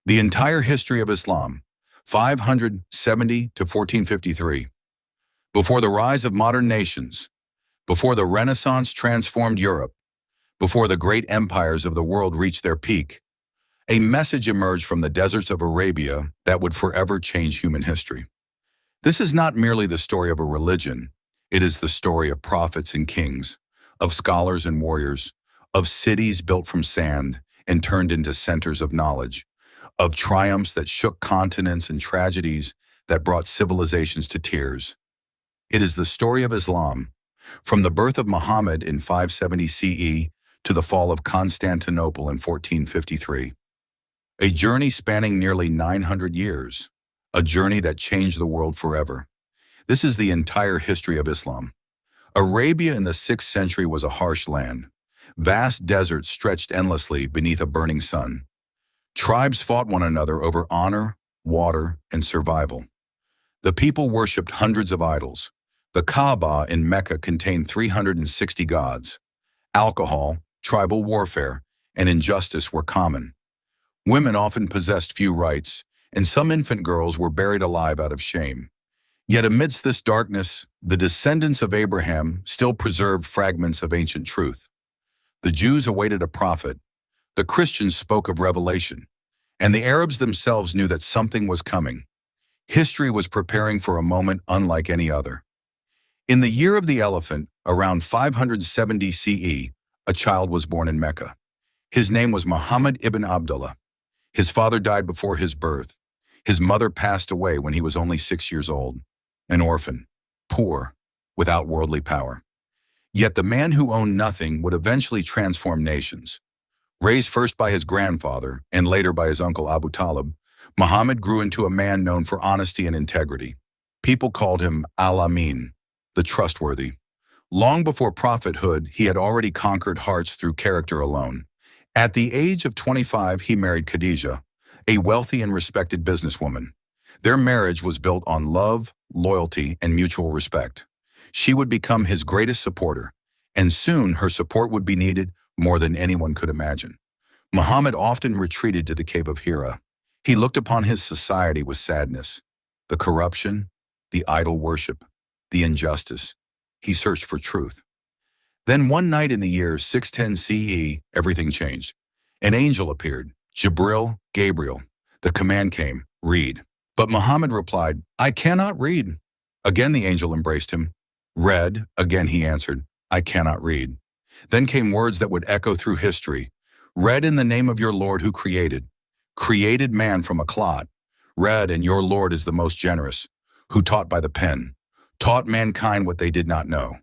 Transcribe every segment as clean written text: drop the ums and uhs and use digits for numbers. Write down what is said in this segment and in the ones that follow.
The entire history of Islam, 570 to 1453. Before the rise of modern nations, before the Renaissance transformed Europe, before the great empires of the world reached their peak, a message emerged from the deserts of Arabia that would forever change human history. This is not merely the story of a religion, it is the story of prophets and kings, of scholars and warriors, of cities built from sand and turned into centers of knowledge, of triumphs that shook continents and tragedies that brought civilizations to tears. It is the story of Islam, from the birth of Muhammad in 570 CE to the fall of Constantinople in 1453. A journey spanning nearly 900 years, a journey that changed the world forever. This is the entire history of Islam. Arabia in the 6th century was a harsh land. Vast deserts stretched endlessly beneath a burning sun. Tribes fought one another over honor, water, and survival. The people worshipped hundreds of idols. The Kaaba in Mecca contained 360 gods. Alcohol, tribal warfare, and injustice were common. Women often possessed few rights, and some infant girls were buried alive out of shame. Yet amidst this darkness, the descendants of Abraham still preserved fragments of ancient truth. The Jews awaited a prophet, the Christians spoke of revelation, and the Arabs themselves knew that something was coming. History was preparing for a moment unlike any other. In the year of the elephant, around 570 CE, a child was born in Mecca. His name was Muhammad ibn Abdullah. His father died before his birth. His mother passed away when he was only 6 years old, an orphan, poor, without worldly power. Yet the man who owned nothing would eventually transform nations. Raised first by his grandfather and later by his uncle Abu Talib, Muhammad grew into a man known for honesty and integrity. People called him Al-Amin, the trustworthy. Long before prophethood, he had already conquered hearts through character alone. At the age of 25, he married Khadija, a wealthy and respected businesswoman. Their marriage was built on love, loyalty, and mutual respect. She would become his greatest supporter, and soon her support would be needed more than anyone could imagine. Muhammad often retreated to the cave of Hira. He looked upon his society with sadness. The corruption, the idol worship, the injustice. He searched for truth. Then one night in the year 610 CE, everything changed. An angel appeared, Gabriel. The command came, read. But Muhammad replied, I cannot read. Again the angel embraced him. Read, again he answered, I cannot read. Then came words that would echo through history. Read in the name of your Lord who created man from a clot. Read, and your Lord is the most generous, who taught by the pen, taught mankind what they did not know.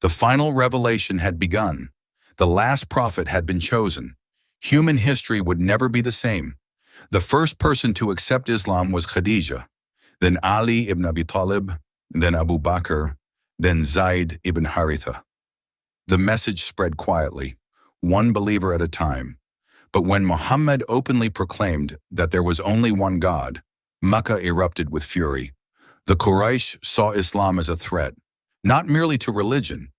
The final revelation had begun. The last prophet had been chosen. Human history would never be the same. The first person to accept Islam was Khadija, then Ali ibn Abi Talib, then Abu Bakr, then Zayd ibn Haritha. The message spread quietly, one believer at a time. But when Muhammad openly proclaimed that there was only one God, Mecca erupted with fury. The Quraysh saw Islam as a threat, not merely to religion,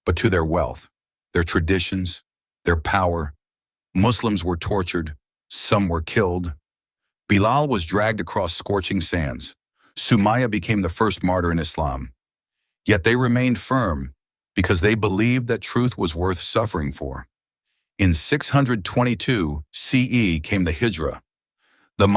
but to their wealth, their traditions, their power. Muslims were tortured, some were killed. Bilal was dragged across scorching sands. Sumayya became the first martyr in Islam. Yet they remained firm because they believed that truth was worth suffering for. In 622 CE came the Hijra,